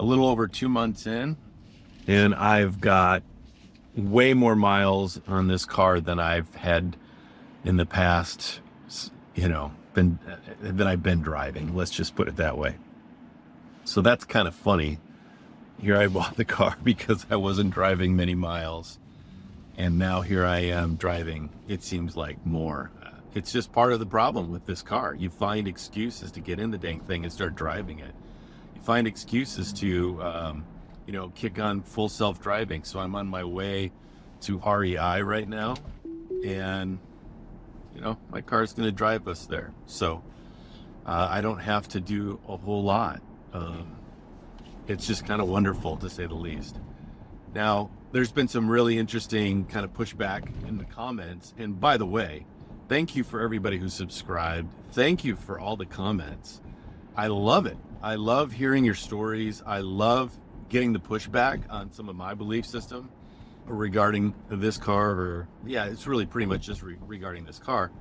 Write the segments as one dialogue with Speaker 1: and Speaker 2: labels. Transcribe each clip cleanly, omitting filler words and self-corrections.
Speaker 1: a little over 2 months in, and I've got way more miles on this car than I've had in the past, than I've been driving. Let's just put it that way. So that's kind of funny. Here I bought the car because I wasn't driving many miles, and now here I am driving, it seems like, more. It's just part of the problem with this car. You find excuses to get in the dang thing and start driving it. You find excuses to kick on full self-driving. So I'm on my way to REI right now, and my car's going to drive us there. So I don't have to do a whole lot. It's just kind of wonderful, to say the least. Now, there's been some really interesting kind of pushback in the comments. And by the way, thank you for everybody who subscribed. Thank you for all the comments. I love it. I love hearing your stories. I love getting the pushback on some of my belief system regarding this car, it's really pretty much just regarding this car.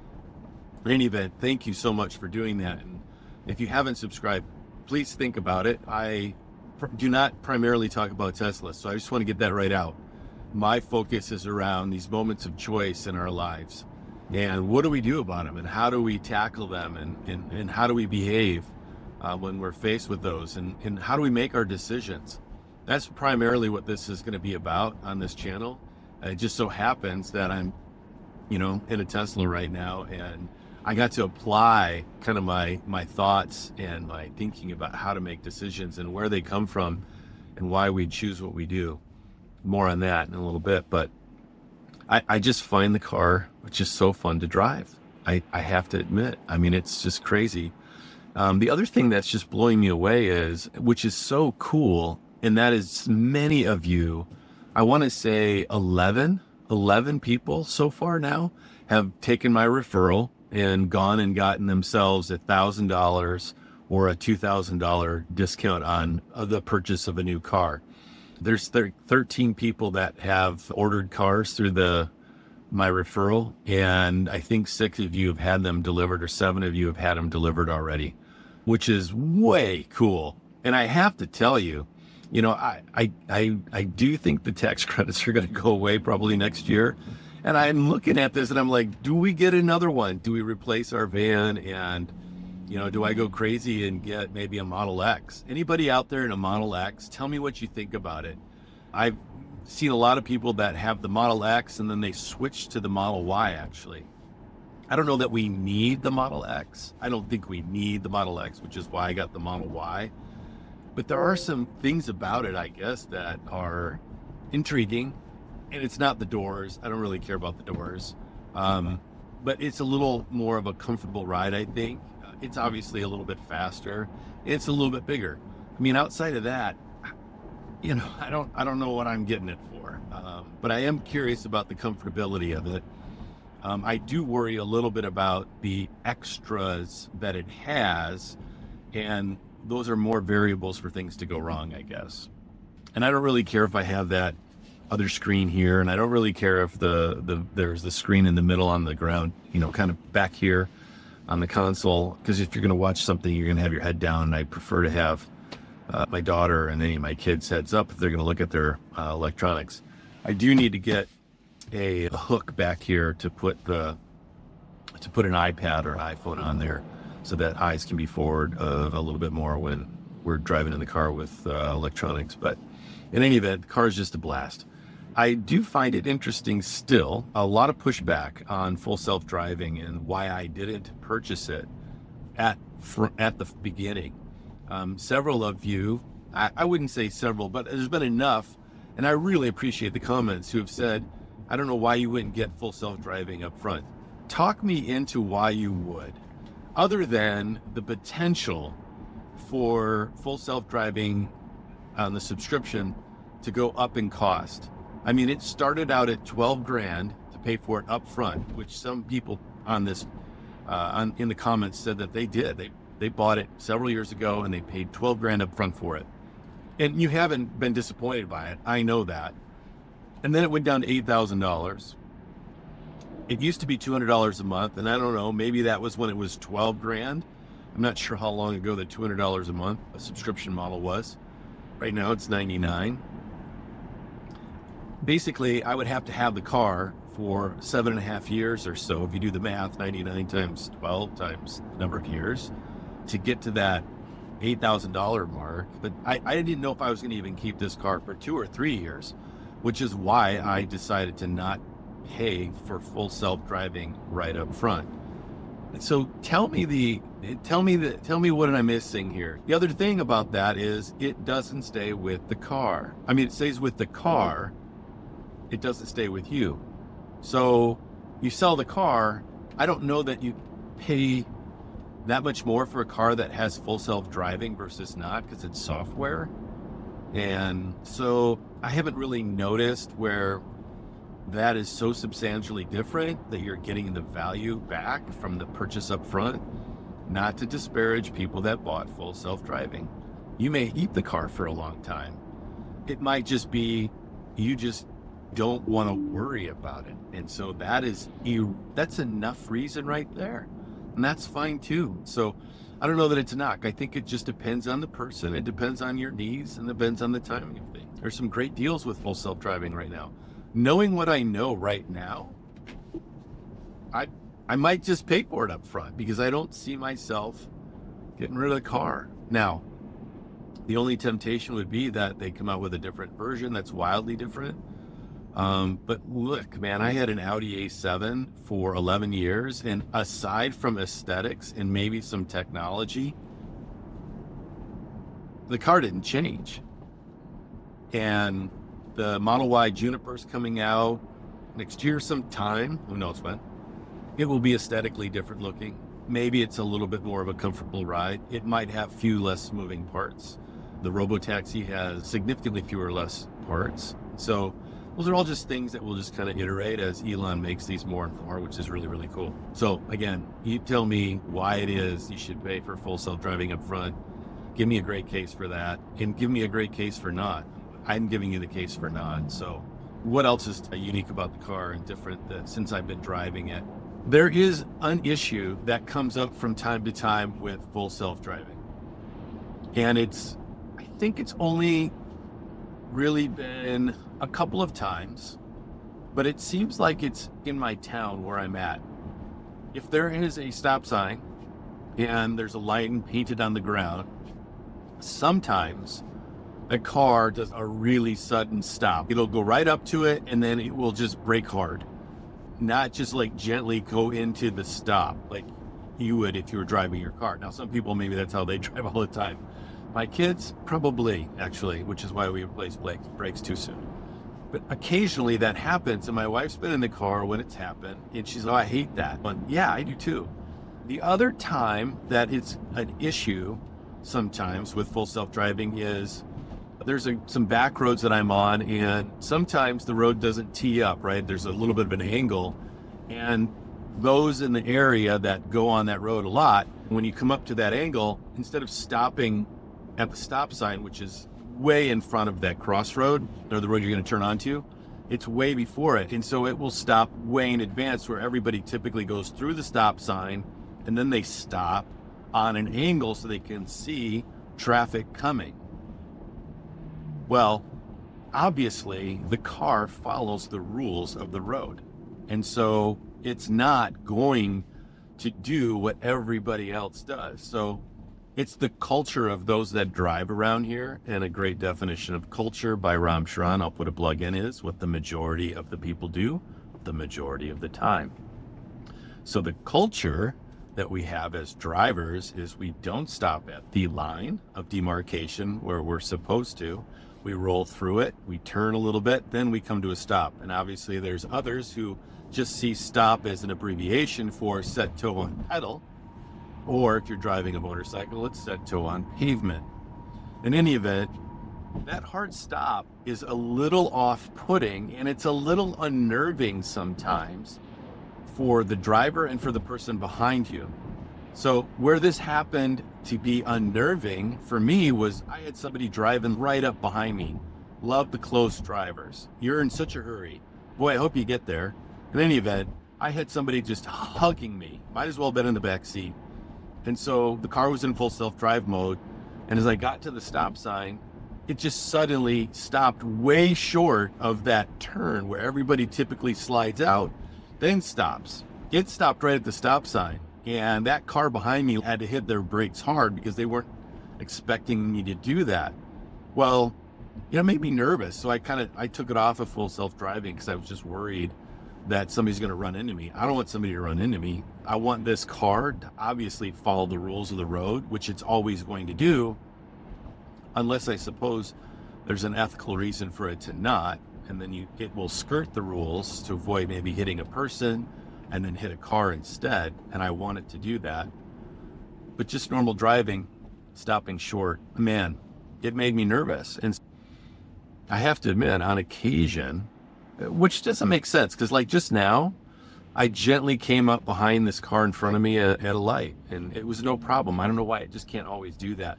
Speaker 1: In any event, thank you so much for doing that. And if you haven't subscribed, please think about it. I do not primarily talk about Tesla, so I just want to get that right out. My focus is around these moments of choice in our lives, and what do we do about them, and how do we tackle them, and how do we behave when we're faced with those, and how do we make our decisions. That's primarily what this is going to be about on this channel. It just so happens that I'm in a Tesla right now, and I got to apply kind of my thoughts and my thinking about how to make decisions and where they come from and why we choose what we do. More on that in a little bit, but I just find the car just so fun to drive. I have to admit. I mean, it's just crazy. The other thing that's just blowing me away is, which is so cool, and that is many of you, I want to say 11 people so far now have taken my referral and gone and gotten themselves $1,000 or a $2,000 discount on the purchase of a new car. There's 13 people that have ordered cars through my referral, and I think 6 of you have had them delivered, or 7 of you have had them delivered already, which is way cool. And I have to tell you, I do think the tax credits are going to go away probably next year. And I'm looking at this and I'm like, do we get another one? Do we replace our van? And, do I go crazy and get maybe a Model X? Anybody out there in a Model X, tell me what you think about it. I've seen a lot of people that have the Model X and then they switch to the Model Y, actually. I don't know that we need the Model X. I don't think we need the Model X, which is why I got the Model Y. But there are some things about it, I guess, that are intriguing. And it's not the doors. I don't really care about the doors. But it's a little more of a comfortable ride, I think. It's obviously a little bit faster. It's a little bit bigger. I mean, outside of that, I don't know what I'm getting it for. But I am curious about the comfortability of it. I do worry a little bit about the extras that it has, and those are more variables for things to go wrong, I guess. And I don't really care if I have that other screen here, and I don't really care if there's the screen in the middle on the ground, kind of back here on the console, because if you're going to watch something, you're going to have your head down, and I prefer to have my daughter and any of my kids heads up if they're going to look at their electronics. I do need to get a hook back here to put an iPad or an iPhone on there, so that eyes can be forward a little bit more when we're driving in the car with electronics. But in any event, the car is just a blast. I do find it interesting still, a lot of pushback on full self-driving and why I didn't purchase it at the beginning. Several of you, I wouldn't say several, but there's been enough, and I really appreciate the comments, who have said, I don't know why you wouldn't get full self-driving up front. Talk me into why you would, other than the potential for full self-driving on the subscription to go up in cost. I mean, it started out at 12 grand to pay for it up front, which some people on this in the comments said that they did. They bought it several years ago and they paid 12 grand up front for it. And you haven't been disappointed by it. I know that. And then it went down to $8,000. It used to be $200 a month, and I don't know, maybe that was when it was 12 grand. I'm not sure how long ago the $200 a month a subscription model was. Right now it's 99. Basically, I would have to have the car for 7.5 years or so. If you do the math, 99 times 12 times number of years to get to that $8,000 mark. But I didn't know if I was going to even keep this car for 2 or 3 years, which is why I decided to not pay for full self-driving right up front. So tell me what am I missing here? The other thing about that is it doesn't stay with the car. I mean, it stays with the car. It doesn't stay with you. So you sell the car. I don't know that you pay that much more for a car that has full self-driving versus not, because it's software. And so I haven't really noticed where that is so substantially different that you're getting the value back from the purchase up front. Not to disparage people that bought full self-driving. You may keep the car for a long time. It might just be you just don't want to worry about it. And so that's enough reason right there. And that's fine too. So I don't know that it's a knock. I think it just depends on the person. It depends on your needs and depends on the timing of things. There's some great deals with full self-driving right now. Knowing what I know right now, I might just pay for it up front because I don't see myself getting rid of the car. Now, the only temptation would be that they come out with a different version that's wildly different. But look, man, I had an Audi A7 for 11 years, and aside from aesthetics and maybe some technology, the car didn't change. And the Model Y Juniper's coming out next year sometime, who knows when. It will be aesthetically different looking. Maybe it's a little bit more of a comfortable ride. It might have few less moving parts. The RoboTaxi has significantly fewer less parts. So those are all just things that will just kind of iterate as Elon makes these more and more, which is really, really cool. So again, you tell me why it is you should pay for full self-driving up front. Give me a great case for that, and give me a great case for not. I'm giving you the case for not. So what else is unique about the car and different that since I've been driving it? There is an issue that comes up from time to time with full self-driving. And I think it's only really been a couple of times, but it seems like it's in my town where I'm at. If there is a stop sign and there's a light painted on the ground, sometimes a car does a really sudden stop. It'll go right up to it and then it will just brake hard. Not just like gently go into the stop like you would if you were driving your car. Now, some people, maybe that's how they drive all the time. My kids, probably, actually, which is why we replace brakes too soon. But occasionally that happens, and my wife's been in the car when it's happened, and she's like, oh, I hate that. But yeah, I do too. The other time that it's an issue sometimes with full self-driving is there's some back roads that I'm on, and sometimes the road doesn't tee up, right? There's a little bit of an angle, and those in the area that go on that road a lot, when you come up to that angle, instead of stopping at the stop sign, which is way in front of that crossroad, or the road you're going to turn onto, it's way before it. And so it will stop way in advance, where everybody typically goes through the stop sign, and then they stop on an angle so they can see traffic coming. Well, obviously the car follows the rules of the road. And so it's not going to do what everybody else does. So it's the culture of those that drive around here, and a great definition of culture by Ram Charan, I'll put a plug in, is what the majority of the people do the majority of the time. So the culture that we have as drivers is we don't stop at the line of demarcation where we're supposed to. We roll through it, we turn a little bit, then we come to a stop. And obviously there's others who just see stop as an abbreviation for set toe on pedal. Or if you're driving a motorcycle, it's set toe on pavement. In any event, that hard stop is a little off-putting, and it's a little unnerving sometimes for the driver and for the person behind you. So where this happened to be unnerving for me was I had somebody driving right up behind me. Love the close drivers. You're in such a hurry. Boy, I hope you get there. In any event, I had somebody just hugging me. Might as well have been in the back seat. And so the car was in full self-drive mode. And as I got to the stop sign, it just suddenly stopped way short of that turn where everybody typically slides out, then stops. It stopped right at the stop sign. And that car behind me had to hit their brakes hard because they weren't expecting me to do that. Well, it made me nervous. So I took it off of full self-driving because I was just worried that somebody's going to run into me. I don't want somebody to run into me. I want this car to obviously follow the rules of the road, which it's always going to do, unless I suppose there's an ethical reason for it to not. And then it will skirt the rules to avoid maybe hitting a person and then hit a car instead. And I want it to do that. But just normal driving, stopping short, man, it made me nervous. And I have to admit, on occasion, which doesn't make sense, because like just now, I gently came up behind this car in front of me at a light, and it was no problem. I don't know why it just can't always do that.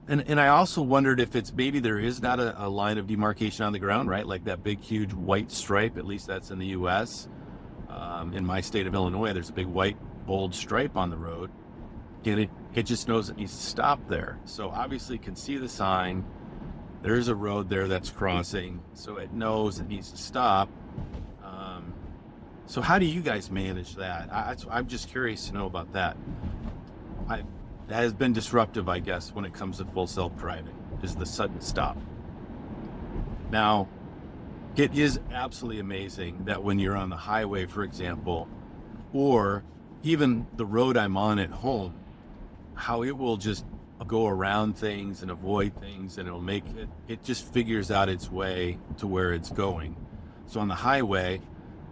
Speaker 1: And I also wondered if it's maybe there is not a line of demarcation on the ground, right? Like that big, huge white stripe, at least that's in the US. In my state of Illinois, there's a big white, bold stripe on the road, and it just knows it needs to stop there. So obviously it can see the sign. There's a road there that's crossing, so it knows it needs to stop. So how do you guys manage that? I'm just curious to know about that. That has been disruptive, I guess, when it comes to full self-driving, is the sudden stop. Now, it is absolutely amazing that when you're on the highway, for example, or even the road I'm on at home, how it will just go around things and avoid things, and it just figures out its way to where it's going. So on the highway,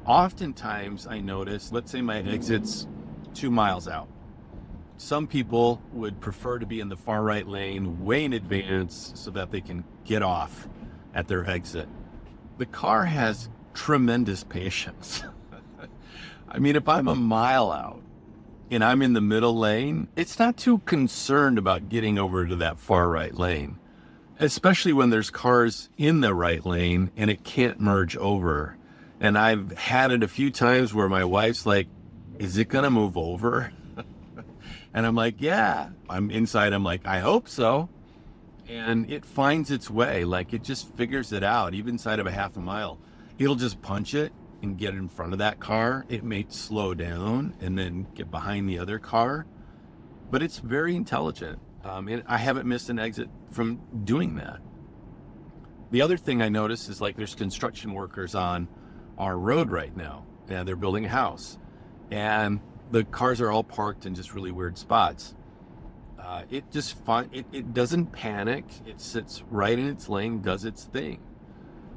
Speaker 1: oftentimes I notice, let's say my exit's 2 miles out. Some people would prefer to be in the far right lane way in advance so that they can get off at their exit. The car has tremendous patience. I mean, if I'm a mile out and I'm in the middle lane, it's not too concerned about getting over to that far right lane, especially when there's cars in the right lane and it can't merge over. And I've had it a few times where my wife's like, is it gonna move over? And I'm like, yeah. I'm inside, I'm like, I hope so. And it finds its way, like it just figures it out, even inside of a half a mile. It'll just punch it and get in front of that car. It may slow down and then get behind the other car, but it's very intelligent. And I haven't missed an exit from doing that. The other thing I noticed is like there's construction workers on our road right now, and they're building a house, and the cars are all parked in just really weird spots. It doesn't panic. It sits right in its lane, does its thing.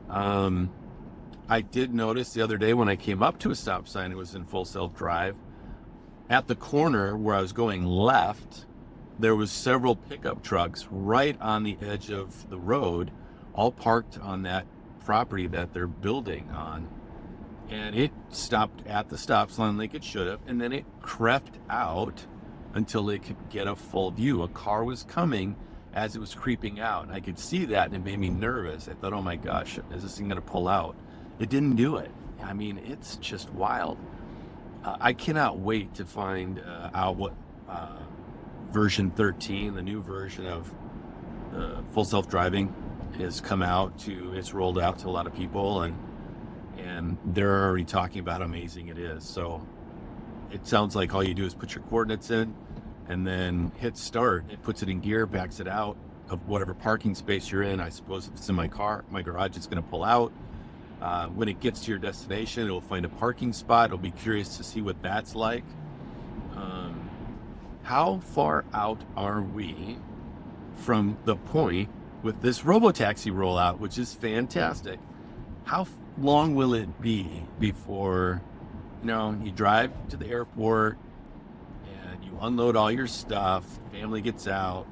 Speaker 1: I did notice the other day when I came up to a stop sign, it was in full self-drive. At the corner where I was going left, there was several pickup trucks right on the edge of the road, all parked on that property that they're building on. And it stopped at the stop sign like it should have, and then it crept out until it could get a full view. A car was coming as it was creeping out, and I could see that, and it made me nervous. I thought, oh my gosh, is this thing gonna pull out? It didn't do it. I mean, it's just wild. I cannot wait to find out what version 13, the new version of full self-driving, has come out. It's rolled out to a lot of people, and they're already talking about how amazing it is. So it sounds like all you do is put your coordinates in and then hit start. It puts it in gear, backs it out of whatever parking space you're in. I suppose if it's in my garage, it's going to pull out. When it gets to your destination, it'll find a parking spot. It'll be curious to see what that's like. How far out are we from the point with this RoboTaxi rollout, which is fantastic? How long will it be before, you drive to the airport and you unload all your stuff, family gets out,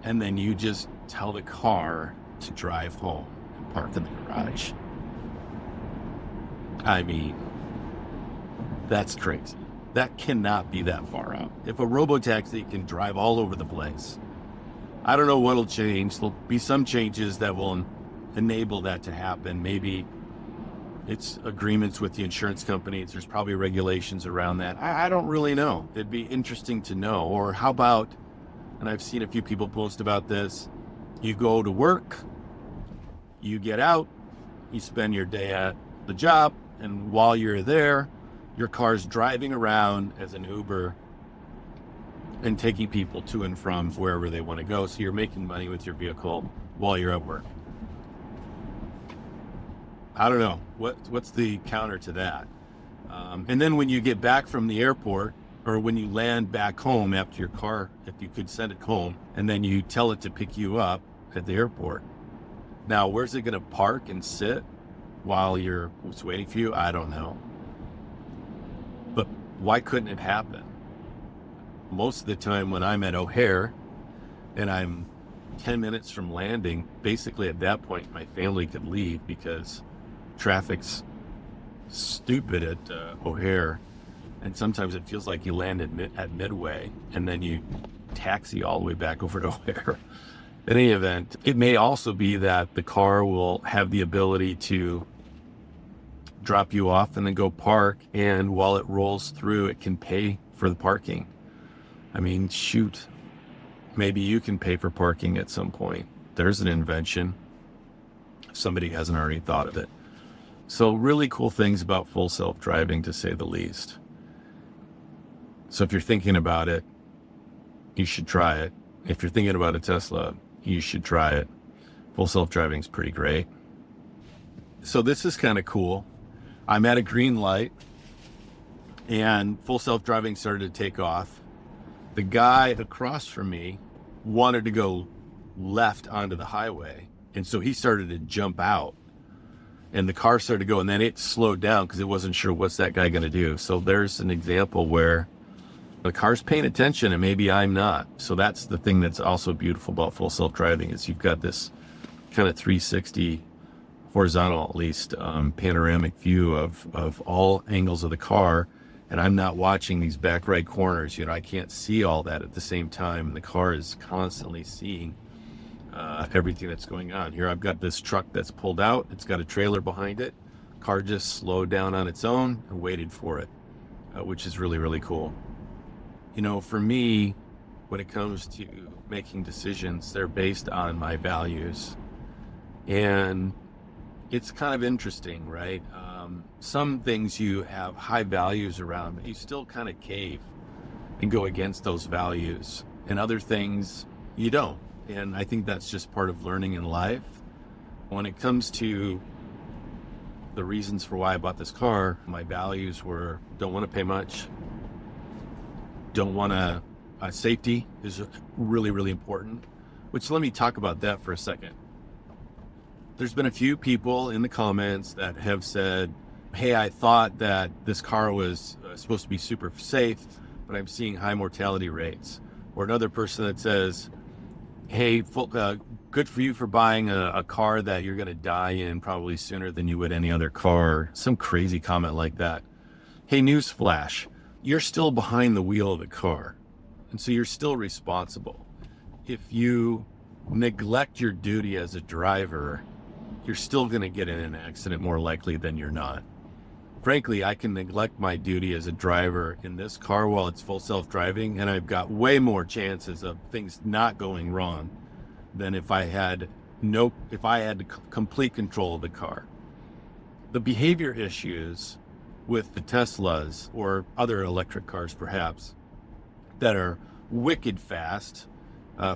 Speaker 1: and then you just tell the car to drive home and park in the garage? I mean, that's crazy. That cannot be that far out. If a RoboTaxi can drive all over the place, I don't know what'll change. There'll be some changes that will enable that to happen. Maybe it's agreements with the insurance companies. There's probably regulations around that. I don't really know. It'd be interesting to know. Or how about, and I've seen a few people post about this, you go to work You get out, you spend your day at the job, and while you're there, your car's driving around as an Uber and taking people to and from wherever they want to go. So you're making money with your vehicle while you're at work. I don't know. What's the counter to that? And then when you get back from the airport, or when you land back home after your car, if you could send it home, and then you tell it to pick you up at the airport. Now, where's it going to park and sit while it's waiting for you? I don't know. But why couldn't it happen? Most of the time when I'm at O'Hare and I'm 10 minutes from landing, basically at that point, my family could leave because traffic's stupid at O'Hare. And sometimes it feels like you land at Midway and then you taxi all the way back over to O'Hare. In any event, it may also be that the car will have the ability to drop you off and then go park, and while it rolls through, it can pay for the parking. I mean, shoot, maybe you can pay for parking at some point. There's an invention. Somebody hasn't already thought of it. So really cool things about full self-driving, to say the least. So if you're thinking about it, you should try it. If you're thinking about a Tesla, you should try it. Full self-driving is pretty great. So this is kind of cool. I'm at a green light and full self-driving started to take off. The guy across from me wanted to go left onto the highway. And so he started to jump out and the car started to go, and then it slowed down because it wasn't sure what's that guy going to do. So there's an example where the car's paying attention and maybe I'm not. So that's the thing that's also beautiful about full self-driving, is you've got this kind of 360 horizontal, at least, panoramic view of all angles of the car. And I'm not watching these back right corners. I can't see all that at the same time. And the car is constantly seeing everything that's going on. Here I've got this truck that's pulled out. It's got a trailer behind it. Car just slowed down on its own and waited for it, which is really, really cool. For me, when it comes to making decisions, they're based on my values. And it's kind of interesting, right? Some things you have high values around, but you still kind of cave and go against those values. And other things you don't. And I think that's just part of learning in life. When it comes to the reasons for why I bought this car, my values were: don't want to pay much, don't want to, safety is really, really important, which, let me talk about that for a second. There's been a few people in the comments that have said, hey, I thought that this car was supposed to be super safe, but I'm seeing high mortality rates. Or another person that says, hey, good for you for buying a car that you're going to die in probably sooner than you would any other car. Some crazy comment like that. Hey, newsflash, you're still behind the wheel of the car. And so you're still responsible. If you neglect your duty as a driver, you're still going to get in an accident more likely than you're not. Frankly, I can neglect my duty as a driver in this car while it's full self-driving, and I've got way more chances of things not going wrong than if I had complete control of the car. The behavior issues with the Teslas, or other electric cars perhaps, that are wicked fast,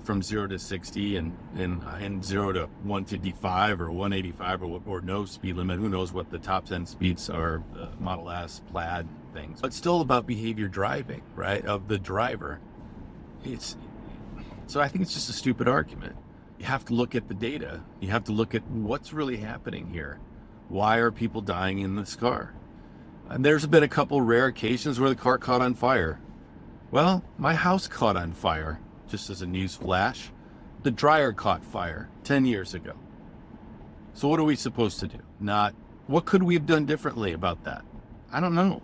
Speaker 1: from 0 to 60 and 0 to 155 or 185 or no speed limit. Who knows what the top end speeds are, Model S, Plaid things. But still about behavior driving, right, of the driver. So I think it's just a stupid argument. You have to look at the data. You have to look at what's really happening here. Why are people dying in this car? And there's been a couple rare occasions where the car caught on fire. Well, my house caught on fire. Just as a news flash, the dryer caught fire 10 years ago. So what are we supposed to do? What could we have done differently about that? I don't know.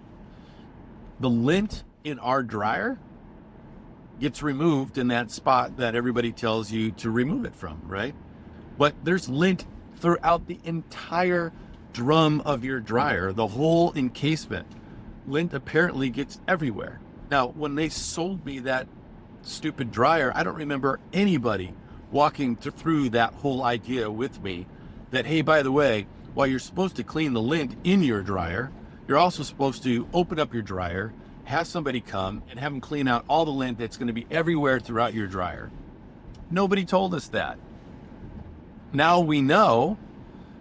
Speaker 1: The lint in our dryer gets removed in that spot that everybody tells you to remove it from, right? But there's lint throughout the entire drum of your dryer, the whole encasement. Lint apparently gets everywhere. Now, when they sold me that stupid dryer, I don't remember anybody walking through that whole idea with me that, hey, by the way, while you're supposed to clean the lint in your dryer, you're also supposed to open up your dryer, have somebody come and have them clean out all the lint that's going to be everywhere throughout your dryer. Nobody told us that. Now we know,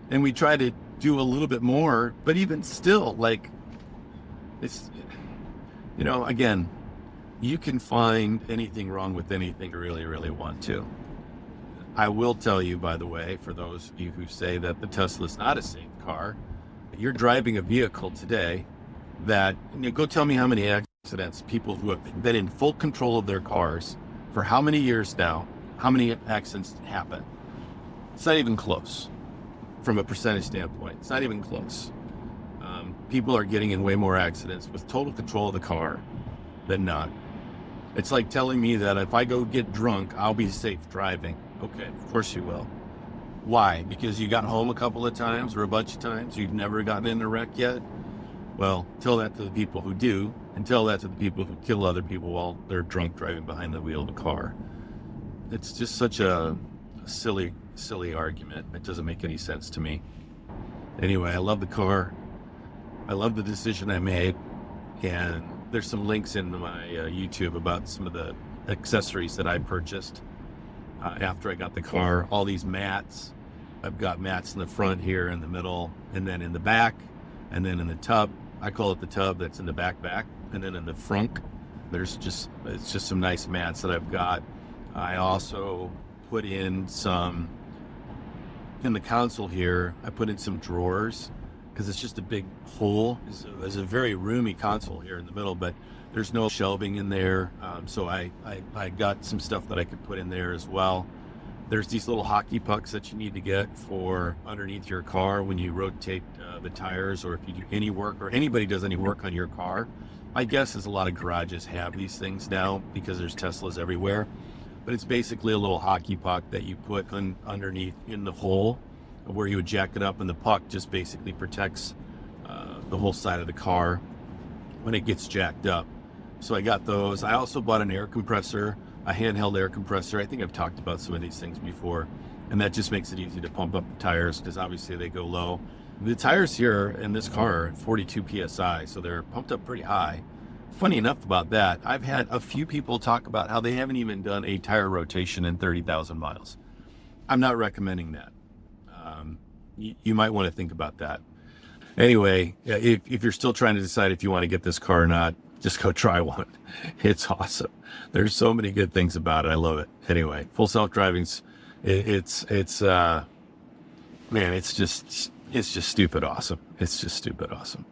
Speaker 1: and we try to do a little bit more, but even still, like, it's, you know, again, you can find anything wrong with anything you really, really want to. I will tell you, by the way, for those of you who say that the Tesla is not a safe car, you're driving a vehicle today that, you know, go tell me how many accidents, people who have been in full control of their cars for how many years now, how many accidents happen? It's not even close from a percentage standpoint. It's not even close. People are getting in way more accidents with total control of the car than not. It's like telling me that if I go get drunk, I'll be safe driving. Okay, of course you will. Why? Because you got home a couple of times or a bunch of times, you've never gotten in a wreck yet? Well, tell that to the people who do, and tell that to the people who kill other people while they're drunk driving behind the wheel of a car. It's just such a silly argument. It doesn't make any sense to me. Anyway, I love the car. I love the decision I made, and there's some links in my YouTube about some of the accessories that I purchased after I got the car. All these mats. I've got mats in the front here, in the middle, and then in the back, and then in the tub. I call it the tub that's in the back, and then in the front, it's just some nice mats that I've got. I also put in some, in the console here, I put in some drawers, because it's just a big hole. It's a very roomy console here in the middle, but there's no shelving in there. So I got some stuff that I could put in there as well. There's these little hockey pucks that you need to get for underneath your car when you rotate the tires, or if you do any work, or anybody does any work on your car. My guess is a lot of garages have these things now because there's Teslas everywhere. But it's basically a little hockey puck that you put underneath in the hole where you would jack it up, and the puck just basically protects the whole side of the car when it gets jacked up. So I got those. I also bought an air compressor, a handheld air compressor. I think I've talked about some of these things before, and that just makes it easy to pump up the tires because obviously they go low. The tires here in this car are 42 PSI, so they're pumped up pretty high. Funny enough about that, I've had a few people talk about how they haven't even done a tire rotation in 30,000 miles. I'm not recommending that. You might want to think about that. Anyway, if you're still trying to decide if you want to get this car or not, just go try one. It's awesome. There's so many good things about it. I love it. Anyway, full self-driving's, man, it's just stupid awesome. It's just stupid awesome.